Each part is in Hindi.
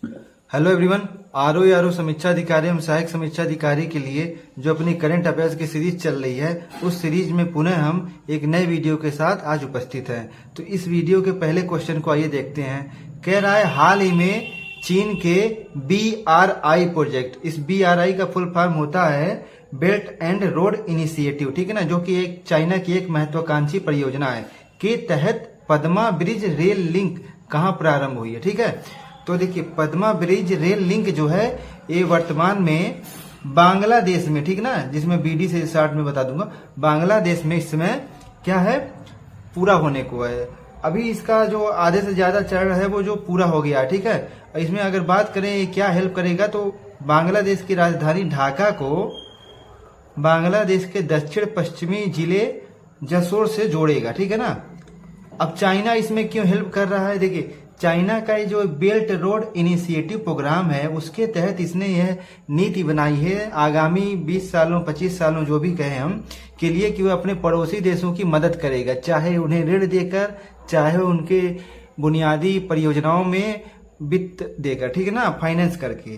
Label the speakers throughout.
Speaker 1: Hello everyone. आरओ समीक्षा अधिकारी एवं सहायक समीक्षा अधिकारी के लिए जो अपनी करंट अफेयर्स की सीरीज चल रही है, उस सीरीज में पुनः हम एक नए वीडियो के साथ आज उपस्थित हैं। तो इस वीडियो के पहले क्वेश्चन को आइए देखते हैं। कह रहा है हाल ही में चीन के BRI प्रोजेक्ट, इस BRI का फुल फॉर्म होता है बेल्ट एंड रोड इनिशिएटिव, ठीक है ना, जो कि एक चाइना की एक महत्वाकांक्षी परियोजना है, के तहत पद्मा ब्रिज रेल लिंक कहाँ प्रारंभ हुई है। ठीक है, तो देखिए पद्मा ब्रिज रेल लिंक जो है ये वर्तमान में बांग्लादेश में, ठीक ना, जिसमें BD से शॉर्ट में बता दूंगा, बांग्लादेश में इस समय क्या है, पूरा होने को है। अभी इसका जो आधे से ज्यादा चरण है वो जो पूरा हो गया, ठीक है। इसमें अगर बात करें ये क्या हेल्प करेगा, तो बांग्लादेश की राजधानी ढाका को बांग्लादेश के दक्षिण पश्चिमी जिले जसोर से जोड़ेगा, ठीक है ना। अब चाइना इसमें क्यों हेल्प कर रहा है, देखिए चाइना का जो बेल्ट रोड इनिशिएटिव प्रोग्राम है, उसके तहत इसने यह नीति बनाई है आगामी 20 सालों 25 सालों जो भी कहें हम के लिए, कि वह अपने पड़ोसी देशों की मदद करेगा, चाहे उन्हें ऋण देकर, चाहे उनके बुनियादी परियोजनाओं में वित्त देकर, ठीक है ना, फाइनेंस करके।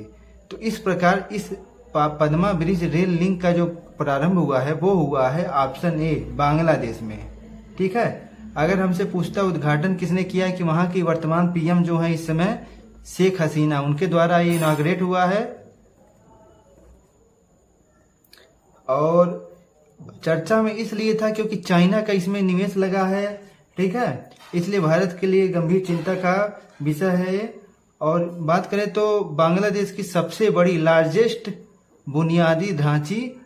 Speaker 1: तो इस प्रकार इस पद्मा ब्रिज रेल लिंक का जो प्रारंभ हुआ है वो हुआ है ऑप्शन ए बांग्लादेश में, ठीक है। अगर हमसे पूछता उद्घाटन किसने किया, कि वहां की वर्तमान PM जो है इस समय शेख हसीना, उनके द्वारा ये इनॉग्रेट हुआ है। और चर्चा में इसलिए था क्योंकि चाइना का इसमें निवेश लगा है, ठीक है, इसलिए भारत के लिए गंभीर चिंता का विषय है। और बात करें तो बांग्लादेश की सबसे बड़ी लार्जेस्ट बुनियादी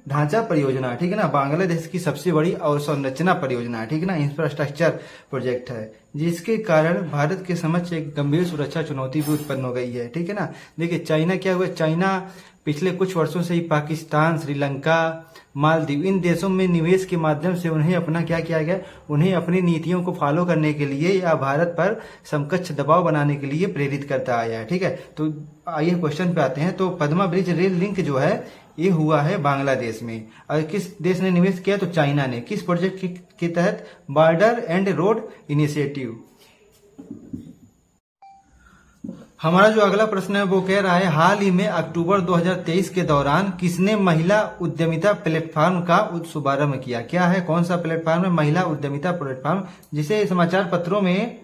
Speaker 1: ढांचा परियोजना, ठीक है ना, बांग्लादेश की सबसे बड़ी अवसंरचना परियोजना, ठीक है ना, इंफ्रास्ट्रक्चर प्रोजेक्ट है, जिसके कारण भारत के समक्ष एक गंभीर सुरक्षा चुनौती भी उत्पन्न हो गई है, ठीक है ना। देखिए चाइना क्या हुआ, चाइना पिछले कुछ वर्षों से ही पाकिस्तान, श्रीलंका, मालदीव, इन देशों में निवेश के माध्यम से उन्हें अपना क्या किया गया, उन्हें अपनी नीतियों को फॉलो करने के लिए या भारत पर समकक्ष दबाव बनाने के लिए प्रेरित करता आया है, ठीक है। तो आइए क्वेश्चन पे आते हैं। तो पद्मा ब्रिज रेल लिंक जो है ये हुआ है बांग्लादेश में। और किस देश ने निवेश किया, तो चाइना ने। किस प्रोजेक्ट के तहत, बॉर्डर एंड रोड इनिशिएटिव। हमारा जो अगला प्रश्न है वो कह रहा है हाल ही में अक्टूबर 2023 के दौरान किसने महिला उद्यमिता प्लेटफॉर्म का शुभारंभ किया। क्या है, कौन सा प्लेटफॉर्म है, महिला उद्यमिता प्लेटफॉर्म, जिसे समाचार पत्रों में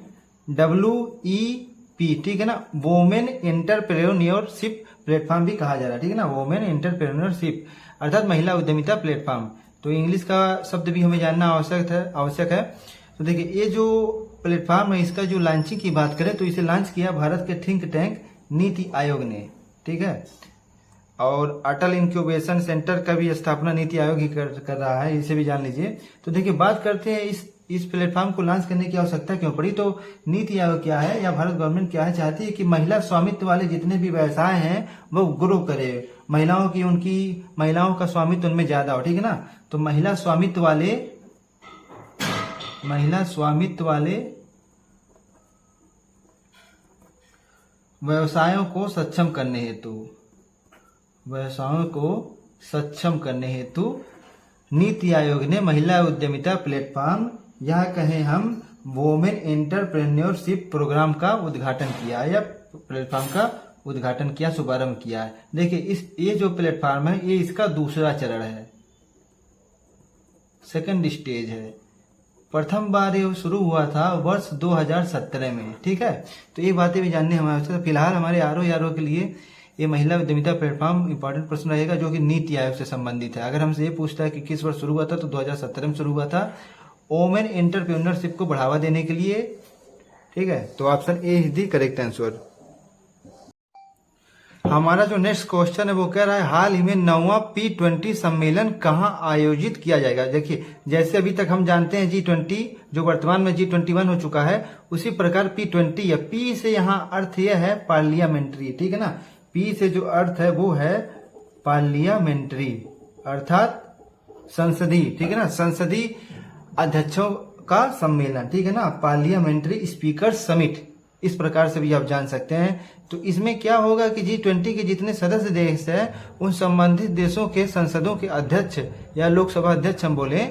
Speaker 1: WEP, ठीक है ना, वोमेन एंटरप्रेन्योरशिप प्लेटफॉर्म भी कहा जा रहा है, ठीक है ना, वोमेन एंटरप्रेन्योरशिप अर्थात महिला उद्यमिता प्लेटफॉर्म। तो इंग्लिश का शब्द भी हमें जानना आवश्यक है। तो देखिए ये जो प्लेटफॉर्म है, इसका जो लॉन्चिंग की बात करें तो इसे लॉन्च किया भारत के थिंक टैंक नीति आयोग ने, ठीक है। और अटल इंक्यूबेशन सेंटर का भी स्थापना नीति आयोग ही कर रहा है, इसे भी जान लीजिए। तो देखिए बात करते हैं इस प्लेटफॉर्म को लॉन्च करने की आवश्यकता क्यों पड़ी। तो नीति आयोग क्या है, या भारत गवर्नमेंट क्या है, चाहती है कि महिला स्वामित्व वाले जितने भी व्यवसाय हैं वो ग्रो करे, महिलाओं का स्वामित्व उनमें ज्यादा हो, ठीक है ना। तो महिला स्वामित्व वाले व्यवसायों को सक्षम करने हेतु नीति आयोग ने महिला उद्यमिता प्लेटफॉर्म, या कहें हम वोमेन एंटरप्रेन्योरशिप प्रोग्राम का उद्घाटन किया, या प्लेटफॉर्म का उद्घाटन किया, शुभारंभ किया है। देखिए ये जो प्लेटफॉर्म है ये इसका दूसरा चरण है, सेकंड स्टेज है। प्रथम बार ये शुरू हुआ था वर्ष 2017 में, ठीक है। तो ये बातें भी जानने हमारे, फिलहाल हमारे आरओ के लिए ये महिला उद्यमिता प्लेटफॉर्म इंपॉर्टेंट प्रश्न रहेगा, जो कि नीति आयोग से संबंधित है। अगर हमसे ये पूछता है कि किस वर्ष शुरू हुआ था, तो 2017 में शुरू हुआ था, वोमेन एंटरप्रेन्योरशिप को बढ़ावा देने के लिए, ठीक है। तो option A is the correct answer. हमारा जो नेक्स्ट क्वेश्चन है वो कह रहा है हाल ही में 9वां P20 सम्मेलन कहां आयोजित किया जाएगा। देखिए जैसे अभी तक हम जानते हैं G20 जो वर्तमान में G21 हो चुका है, उसी प्रकार P20 है। P से यहाँ अर्थ यह है पार्लियामेंट्री, ठीक है ना, P से जो अर्थ है वो है पार्लियामेंट्री अर्थात संसदीय, ठीक है ना, संसदीय अध्यक्षों का सम्मेलन, ठीक है ना, पार्लियामेंट्री स्पीकर समिट, इस प्रकार से भी आप जान सकते हैं। तो इसमें क्या होगा कि G20 के जितने सदस्य देश हैं उन संबंधित देशों के संसदों के अध्यक्ष या लोकसभा अध्यक्ष हम बोले,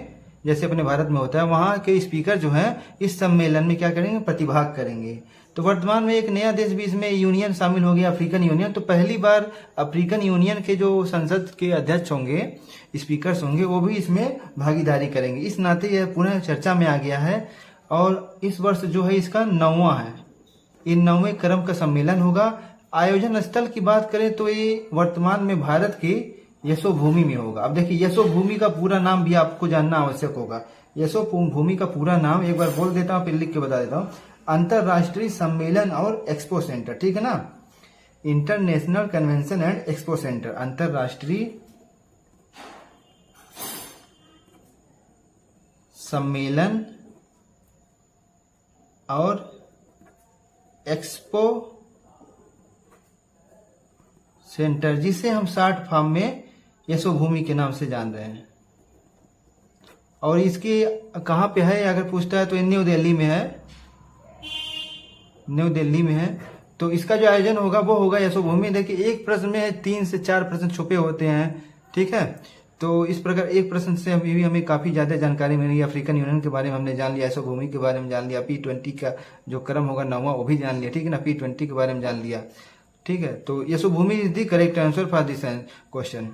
Speaker 1: जैसे अपने भारत में होता है, वहां के स्पीकर जो हैं इस सम्मेलन में क्या करेंगे, प्रतिभाग करेंगे। तो वर्तमान में एक नया देश भी इसमें यूनियन शामिल हो गया, अफ्रीकन यूनियन। तो पहली बार अफ्रीकन यूनियन के जो संसद के अध्यक्ष होंगे, स्पीकर्स होंगे, वो भी इसमें भागीदारी करेंगे। इस नाते यह पुनः चर्चा में आ गया है और इस वर्ष जो है इसका 9वां है। ये 9वें क्रम का सम्मेलन होगा। आयोजन स्थल की बात करें तो ये वर्तमान में भारत के यशोभूमि में होगा। अब देखिए यशोभूमि का पूरा नाम भी आपको जानना आवश्यक होगा। यशोभूमि का पूरा नाम एक बार बोल देता हूँ, फिर लिख के बता देता हूँ। अंतरराष्ट्रीय सम्मेलन और एक्सपो सेंटर, ठीक है ना, international convention and expo centre, अंतरराष्ट्रीय सम्मेलन और एक्सपो सेंटर, जिसे हम शॉर्ट फॉर्म में यशोभूमि के नाम से जान रहे हैं। और इसके कहाँ पे है अगर पूछता है तो ये न्यू दिल्ली में है, न्यू दिल्ली में है। तो इसका जो आयोजन होगा वो होगा यशोभूमि। देखिए एक प्रश्न में 3 से 4 प्रश्न छुपे होते हैं, ठीक है। तो इस प्रकार एक प्रश्न से हमें काफी ज्यादा जानकारी मिली। अफ्रीकन यूनियन के बारे में हमने जान लिया, यशोभूमि के बारे में जान लिया, P20 का जो क्रम होगा 9वां वो भी जान लिया, ठीक है ना, P20 के बारे में जान लिया, ठीक है। तो Yashobhoomi is the correct answer for this question.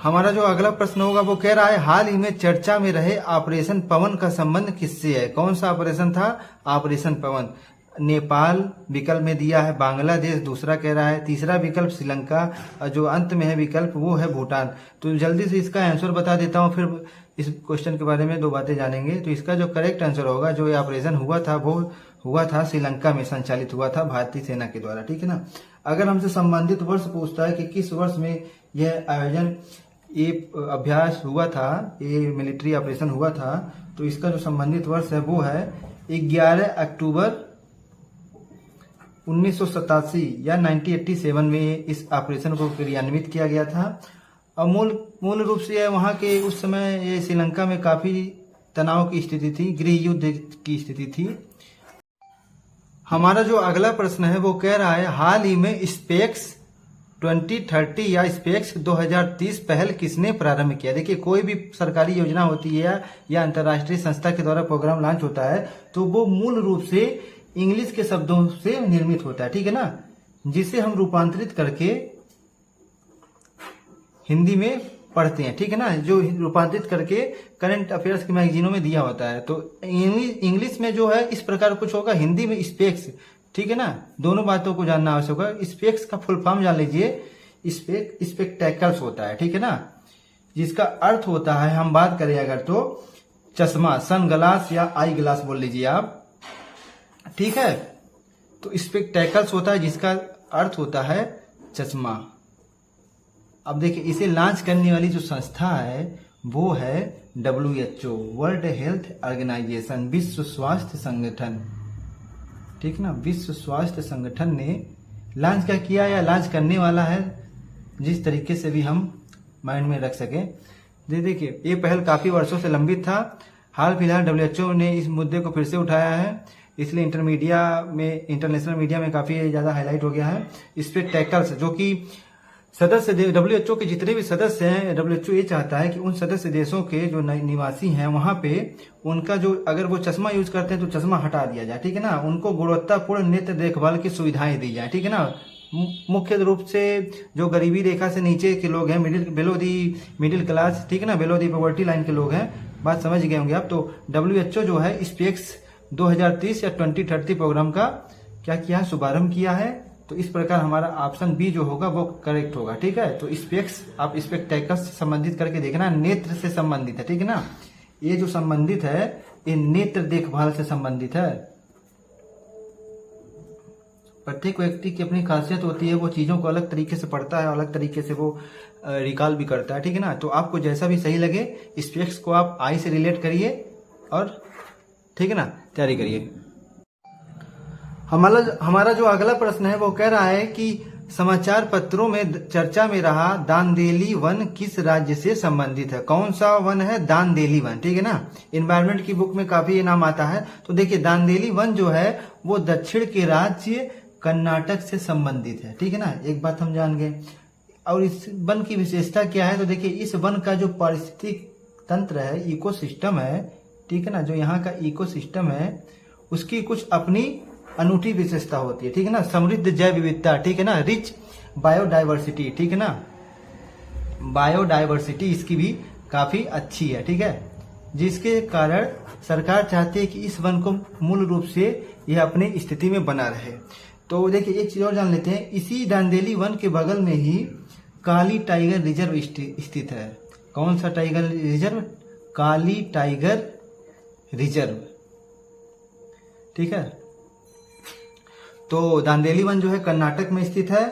Speaker 1: हमारा जो अगला प्रश्न होगा वो कह रहा है हाल ही में चर्चा में रहे ऑपरेशन पवन का संबंध किससे है? कौन सा ऑपरेशन था? ऑपरेशन पवन। नेपाल विकल्प में दिया है, बांग्लादेश दूसरा कह रहा है, तीसरा विकल्प श्रीलंका, जो अंत में है विकल्प वो है भूटान। तो जल्दी से इसका आंसर बता देता हूँ, फिर इस क्वेश्चन के बारे में 2 बातें जानेंगे। तो इसका जो करेक्ट आंसर होगा, जो ये ऑपरेशन हुआ था वो हुआ था श्रीलंका में, संचालित हुआ था भारतीय सेना के द्वारा, ठीक है ना। अगर हमसे संबंधित वर्ष पूछता है कि किस वर्ष में यह आयोजन, ये अभ्यास हुआ था, ये मिलिट्री ऑपरेशन हुआ था, तो इसका जो संबंधित वर्ष है वो है 11 अक्टूबर 1987 या 1987 में इस ऑपरेशन को क्रियान्वित किया गया था। और मूल रूप से यह वहां के उस समय ये श्रीलंका में काफी तनाव की स्थिति थी, गृह युद्ध की स्थिति थी। हमारा जो अगला प्रश्न है वो कह रहा है हाल ही में स्पेक्स 2030 या स्पेक्स 2030 पहल किसने प्रारंभ किया? देखिए कोई भी सरकारी योजना होती है या अंतर्राष्ट्रीय संस्था के द्वारा प्रोग्राम लॉन्च होता है तो वो मूल रूप से इंग्लिश के शब्दों से निर्मित होता है, ठीक है ना, जिसे हम रूपांतरित करके हिंदी में पढ़ते हैं, ठीक है ना, जो रूपांतरित करके करंट अफेयर्स के मैगजीनों में दिया होता है। तो इंग्लिश में जो है इस प्रकार कुछ होगा, हिंदी में स्पेक्स, ठीक है ना। दोनों बातों को जानना आवश्यक है। स्पेक्स का फुल फॉर्म जान लीजिए, स्पेक्टेकल्स होता है, ठीक है ना, जिसका अर्थ होता है, हम बात करें अगर तो चश्मा, सन ग्लास या आई ग्लास बोल लीजिए आप, ठीक है। तो स्पेक्टेकल्स होता है जिसका अर्थ होता है चश्मा। अब देखिए इसे लॉन्च करने वाली जो संस्था है वो है WHO, वर्ल्ड हेल्थ ऑर्गेनाइजेशन, विश्व स्वास्थ्य संगठन, ठीक ना। विश्व स्वास्थ्य संगठन ने लॉन्च क्या किया या लॉन्च करने वाला है, जिस तरीके से भी हम माइंड में रख सके। देखिए ये पहल काफी वर्षों से लंबित था, हाल फिलहाल WHO ने इस मुद्दे को फिर से उठाया है, इसलिए इंटरनेशनल मीडिया में काफी ज्यादा हाईलाइट हो गया है। इस पे टैकल्स जो कि सदस्य WHO के जितने भी सदस्य हैं, WHO ये चाहता है कि उन सदस्य देशों के जो निवासी हैं वहां पे उनका जो, अगर वो चश्मा यूज करते हैं तो चश्मा हटा दिया जाए, ठीक है ना, उनको गुणवत्तापूर्ण नेत्र देखभाल की सुविधाएं दी जाए, ठीक है ना। मुख्य रूप से जो गरीबी रेखा से नीचे के लोग हैं, बिलो दी मिडिल क्लास, ठीक है ना, बिलो दी पॉवर्टी लाइन के लोग हैं, बात समझ गए होंगे आप। तो WHO जो है स्पेक्स 2030 या 2030 प्रोग्राम का क्या किया है, शुभारंभ किया है। तो इस प्रकार हमारा ऑप्शन बी जो होगा वो करेक्ट होगा, ठीक है। तो स्पेक्स आप स्पेक्टेकल्स से संबंधित करके देखना, नेत्र से संबंधित है, ठीक है ना। ये जो संबंधित है ये नेत्र देखभाल से संबंधित है। प्रत्येक व्यक्ति की अपनी खासियत होती है, वो चीजों को अलग तरीके से पढ़ता है, अलग तरीके से वो रिकॉल भी करता है, ठीक है ना। तो आपको जैसा भी सही लगे स्पेक्स को आप आई से रिलेट करिए और, ठीक है ना, तैयारी करिए। हमारा जो अगला प्रश्न है वो कह रहा है कि समाचार पत्रों में चर्चा में रहा दांदेली वन किस राज्य से संबंधित है? कौन सा वन है? दांदेली वन, ठीक है ना। एनवायरमेंट की बुक में काफी ये नाम आता है। तो देखिए दांदेली वन जो है वो दक्षिण के राज्य कर्नाटक से संबंधित है, ठीक है ना, एक बात हम जान गए। और इस वन की विशेषता क्या है? तो देखिए इस वन का जो पारिस्थितिक तंत्र है, इकोसिस्टम है, ठीक है ना, जो यहाँ का इकोसिस्टम है उसकी कुछ अपनी अनूठी विशेषता होती है, ठीक है ना। समृद्ध जैव विविधता, ठीक है ना, रिच बायोडाइवर्सिटी, ठीक है ना, बायोडाइवर्सिटी इसकी भी काफी अच्छी है, ठीक है, जिसके कारण सरकार चाहती है कि इस वन को मूल रूप से यह अपनी स्थिति में बना रहे। तो देखिए एक चीज और जान लेते हैं, इसी दांदेली वन के बगल में ही काली टाइगर रिजर्व स्थित है। कौन सा टाइगर रिजर्व? काली टाइगर रिजर्व, ठीक है। तो दांदेली वन जो है कर्नाटक में स्थित है।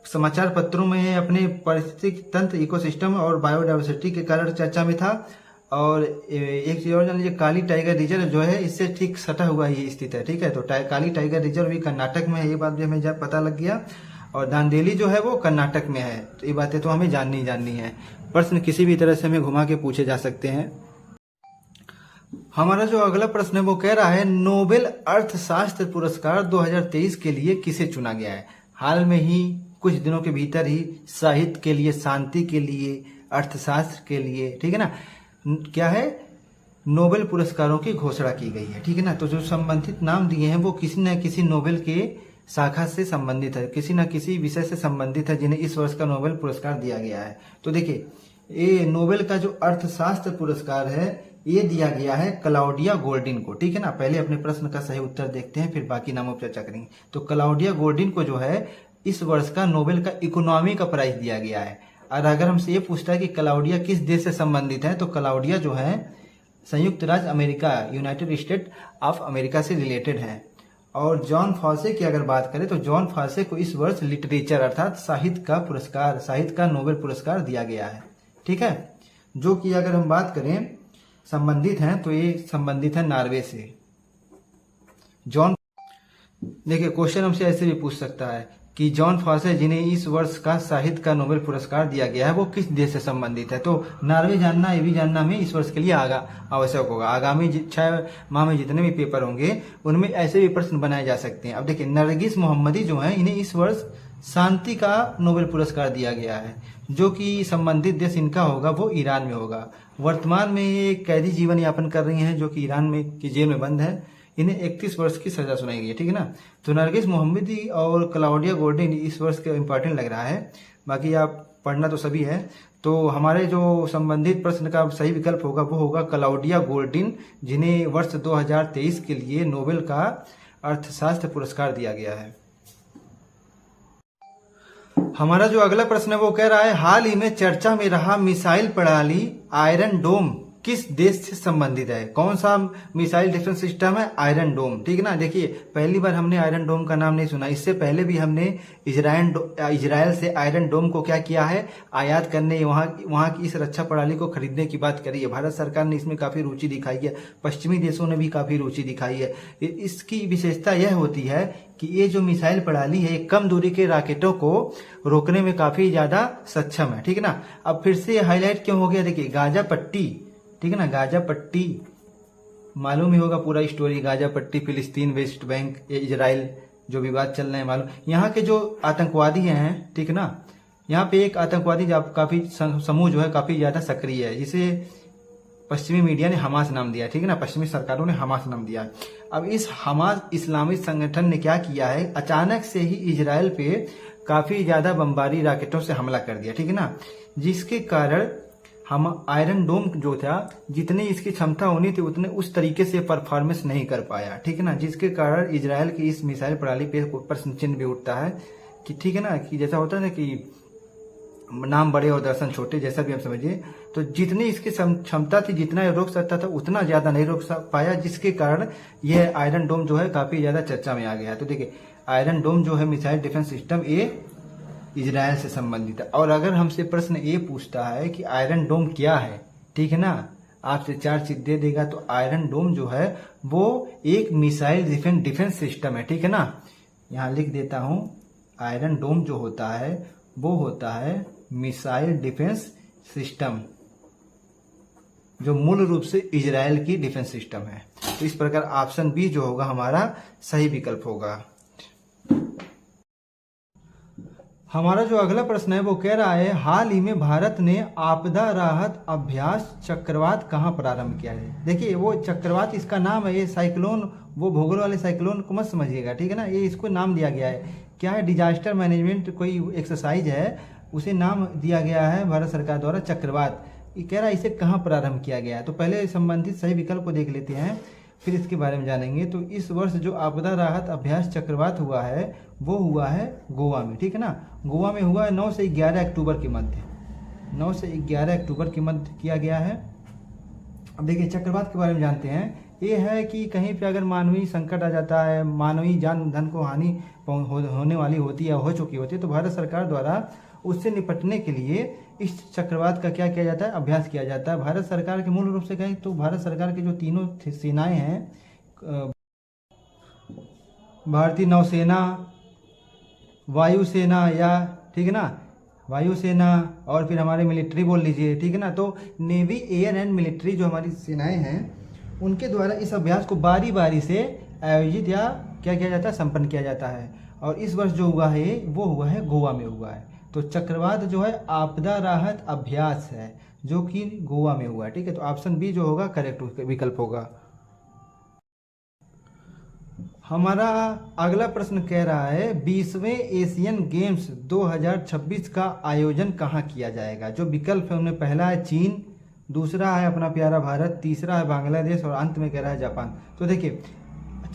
Speaker 1: समाचार पत्रों में अपने पारिस्थितिक तंत्र, इकोसिस्टम और बायोडाइवर्सिटी के कारण चर्चा में था। और एक चीज और जान लीजिए, काली टाइगर रिजर्व जो है इससे ठीक सटा हुआ ही स्थित है, ठीक है। तो काली टाइगर रिजर्व भी कर्नाटक में है, ये बात भी हमें पता लग गया। और दांदेली जो है वो कर्नाटक में है। तो ये बातें तो हमें जाननी है। प्रश्न किसी भी तरह से हमें घुमा के पूछे जा सकते हैं। हमारा जो अगला प्रश्न है वो कह रहा है, नोबेल अर्थशास्त्र पुरस्कार 2023 के लिए किसे चुना गया है? हाल में ही कुछ दिनों के भीतर ही साहित्य के लिए, शांति के लिए, अर्थशास्त्र के लिए, ठीक है ना, क्या है, नोबेल पुरस्कारों की घोषणा की गई है, ठीक है ना। तो जो संबंधित नाम दिए हैं वो किसी न किसी नोबेल के शाखा से संबंधित है, किसी न किसी विषय से संबंधित है, जिन्हें इस वर्ष का नोबेल पुरस्कार दिया गया है। तो देखिए ये नोबेल का जो अर्थशास्त्र पुरस्कार है ये दिया गया है क्लाउडिया गोल्डिन को, ठीक है ना। पहले अपने प्रश्न का सही उत्तर देखते हैं, फिर बाकी नामों पर चर्चा करेंगे। तो क्लाउडिया गोल्डिन को जो है इस वर्ष का नोबेल का इकोनॉमी का प्राइज दिया गया है। और अगर हमसे ये पूछता है कि क्लाउडिया किस देश से संबंधित है, तो क्लाउडिया जो है संयुक्त राज्य America, United state of America से रिलेटेड है। और जॉन फॉसे की अगर बात करें तो जॉन फॉसे को इस वर्ष लिटरेचर अर्थात साहित्य का पुरस्कार, साहित्य का नोबेल पुरस्कार दिया गया है, ठीक है। जो कि अगर हम बात करें संबंधित हैं तो ये संबंधित है नॉर्वे से। जॉन, देखिए क्वेश्चन हमसे ऐसे भी पूछ सकता है कि जॉन फॉसे जिन्हें इस वर्ष का साहित्य का नोबेल पुरस्कार दिया गया है वो किस देश से संबंधित है? तो नॉर्वे जानना, ये भी जानना हमें इस वर्ष के लिए आवश्यक होगा। आगामी 6 माह में जितने भी पेपर होंगे उनमें ऐसे भी प्रश्न बनाए जा सकते हैं। अब देखिए नरगिस मोहम्मदी जो है इन्हें इस वर्ष शांति का नोबेल पुरस्कार दिया गया है। जो कि संबंधित देश इनका होगा वो ईरान में होगा। वर्तमान में ये कैदी जीवन यापन कर रही हैं जो कि ईरान में की जेल में बंद है। इन्हें 31 वर्ष की सजा सुनाई गई है, ठीक है ना। तो नरगिस मोहम्मदी और क्लाउडिया गोल्डिन इस वर्ष का इंपॉर्टेंट लग रहा है। बाकी आप पढ़ना तो सभी है। तो हमारे जो संबंधित प्रश्न का सही विकल्प होगा वो होगा क्लाउडिया गोल्डिन, जिन्हें वर्ष 2023 के लिए नोबेल का अर्थशास्त्र पुरस्कार दिया गया है। हमारा जो अगला प्रश्न है वो कह रहा है, हाल ही में चर्चा में रहा मिसाइल प्रणाली आयरन डोम किस देश से संबंधित है? कौन सा मिसाइल डिफेंस सिस्टम है? आयरन डोम, ठीक है ना। देखिए पहली बार हमने आयरन डोम का नाम नहीं सुना। इससे पहले भी हमने इजराइल से आयरन डोम को क्या किया है, आयात करने, वहां की इस रक्षा प्रणाली को खरीदने की बात करी है। भारत सरकार ने इसमें काफी रुचि दिखाई है, पश्चिमी देशों ने भी काफी रुचि दिखाई है। इसकी विशेषता यह होती है कि ये जो मिसाइल प्रणाली है कम दूरी के रॉकेटों को रोकने में काफी ज्यादा सक्षम है, ठीक है ना। अब फिर से हाईलाइट क्यों हो गया, देखिए गाजा पट्टी, ठीक है ना, गाजा पट्टी मालूम ही होगा पूरा स्टोरी। गाजा पट्टी, फिलिस्तीन, वेस्ट बैंक, इजराइल जो विवाद चल रहे हैं मालूम। यहाँ के जो आतंकवादी हैं, ठीक है ना, यहाँ पे एक आतंकवादी काफी समूह जो है काफी ज्यादा सक्रिय है, जिसे पश्चिमी मीडिया ने हमास नाम दिया, ठीक है ना, पश्चिमी सरकारों ने हमास नाम दिया। अब इस हमास इस्लामिक संगठन ने क्या किया है, अचानक से ही इजराइल पे काफी ज्यादा बमबारी रॉकेटों से हमला कर दिया, ठीक है ना, जिसके कारण हम आयरन डोम जो था जितनी इसकी क्षमता होनी थी उतने उस तरीके से परफॉर्मेंस नहीं कर पाया, ठीक है ना, जिसके कारण इजराइल की इस मिसाइल प्रणाली पे प्रश्न चिन्ह भी उठता है कि, ठीक है ना, कि जैसा होता है ना कि नाम बड़े और दर्शन छोटे, जैसा भी हम समझिए। तो जितनी इसकी क्षमता थी, जितना ये रोक सकता था उतना ज्यादा नहीं रोक पाया, जिसके कारण यह आयरन डोम जो है काफी ज्यादा चर्चा में आ गया। तो देखिए आयरन डोम जो है मिसाइल डिफेंस सिस्टम, ये इजराइल से संबंधित है। और अगर हमसे प्रश्न ये पूछता है कि आयरन डोम क्या है, ठीक है ना, आपसे 4 चीज दे देगा, तो आयरन डोम जो है वो एक मिसाइल डिफेंस सिस्टम है, ठीक है ना। यहां लिख देता हूं, आयरन डोम जो होता है वो होता है मिसाइल डिफेंस सिस्टम, जो मूल रूप से इजराइल की डिफेंस सिस्टम है। तो इस प्रकार ऑप्शन बी जो होगा हमारा सही विकल्प होगा। हमारा जो अगला प्रश्न है वो कह रहा है हाल ही में भारत ने आपदा राहत अभ्यास चक्रवात कहाँ प्रारंभ किया है। देखिए वो चक्रवात इसका नाम है, ये साइक्लोन, वो भूगोल वाले साइक्लोन को मत समझिएगा, ठीक है ना। ये इसको नाम दिया गया है, क्या है, डिजास्टर मैनेजमेंट कोई एक्सरसाइज है, उसे नाम दिया गया है भारत सरकार द्वारा चक्रवात। ये कह रहा है इसे कहाँ प्रारंभ किया गया है। तो पहले संबंधित सही विकल्प को देख लेते हैं, फिर इसके बारे में जानेंगे। तो इस वर्ष जो आपदा राहत अभ्यास चक्रवात हुआ है वो हुआ है गोवा में, ठीक है ना। गोवा में हुआ है 9 से 11 अक्टूबर के मध्य, 9 से 11 अक्टूबर के मध्य किया गया है। अब देखिए चक्रवात के बारे में जानते हैं। ये है कि कहीं पे अगर मानवीय संकट आ जाता है, मानवीय जान धन को हानि होने वाली होती है, हो चुकी होती है, तो भारत सरकार द्वारा उससे निपटने के लिए इस चक्रवात का क्या किया जाता है, अभ्यास किया जाता है। भारत सरकार के मूल रूप से कहें तो भारत सरकार की जो तीनों सेनाएं हैं, भारतीय नौसेना, वायुसेना, या ठीक है ना, वायुसेना, और फिर हमारे मिलिट्री बोल लीजिए, ठीक है ना। तो नेवी, एयर एंड मिलिट्री जो हमारी सेनाएं हैं उनके द्वारा इस अभ्यास को बारी बारी से आयोजित या क्या किया जाता है, संपन्न किया जाता है। और इस वर्ष जो हुआ है वो हुआ है गोवा में हुआ है। तो चक्रवात जो है आपदा राहत अभ्यास है जो कि गोवा में हुआ है, ठीक है। तो ऑप्शन बी जो होगा करेक्ट विकल्प होगा। हमारा अगला प्रश्न कह रहा है 20वें एशियन गेम्स 2026 का आयोजन कहाँ किया जाएगा। जो विकल्प है उनमें पहला है चीन, दूसरा है अपना प्यारा भारत, तीसरा है बांग्लादेश और अंत में कह रहा है जापान। तो देखिए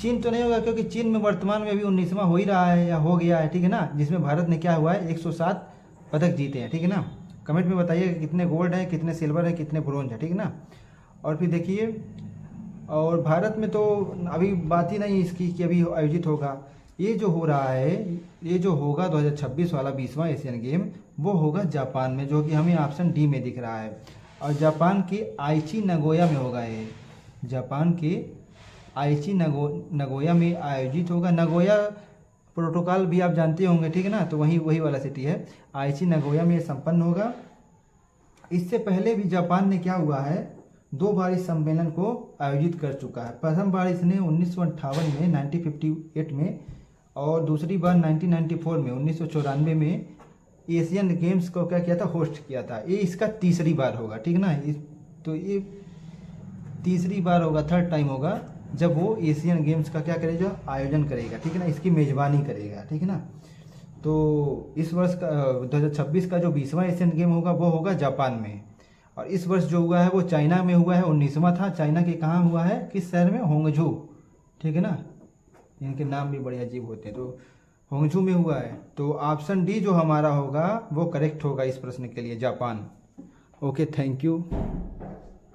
Speaker 1: चीन तो नहीं होगा क्योंकि चीन में वर्तमान में अभी 19वां हो ही रहा है या हो गया है, ठीक है ना, जिसमें भारत ने क्या हुआ है 107 पदक जीते हैं, ठीक है ना। कमेंट में बताइए कितने गोल्ड है, कितने सिल्वर है, कितने ब्रोंज है, ठीक है ना। और फिर देखिए, और भारत में तो अभी बात ही नहीं इसकी कि अभी आयोजित होगा। ये जो हो रहा है, ये जो होगा 2026 वाला 20वां एशियन गेम वो होगा जापान में, जो कि हमें ऑप्शन डी में दिख रहा है। और जापान के आइची नगोया में होगा ये, जापान के आइची नगोया में आयोजित होगा। नगोया प्रोटोकॉल भी आप जानते होंगे, ठीक है ना, तो वही वाला सिटी है। आइची नगोया में ये संपन्न होगा। इससे पहले भी जापान ने क्या हुआ है 2 बार इस सम्मेलन को आयोजित कर चुका है। प्रथम बार इसने 1958 में 1958 में और दूसरी बार 1994 में 1994 में एशियन गेम्स को क्या किया था, होस्ट किया था। ये इसका तीसरी बार होगा, ठीक है ना। तो ये तीसरी बार होगा, थर्ड टाइम होगा जब वो एशियन गेम्स का क्या करेगा, आयोजन करेगा, ठीक है ना, इसकी मेजबानी करेगा, ठीक है ना। तो इस वर्ष का 2026 का जो 20वां एशियन गेम होगा वो होगा जापान में। और इस वर्ष जो हुआ है वो चाइना में हुआ है, 19वां था। चाइना के कहाँ हुआ है, किस शहर में, होंगझू, ठीक है ना। इनके नाम भी बड़े अजीब होते हैं, तो होंगझू में हुआ है। तो ऑप्शन डी जो हमारा होगा वो करेक्ट होगा इस प्रश्न के लिए, जापान। Okay, thank you.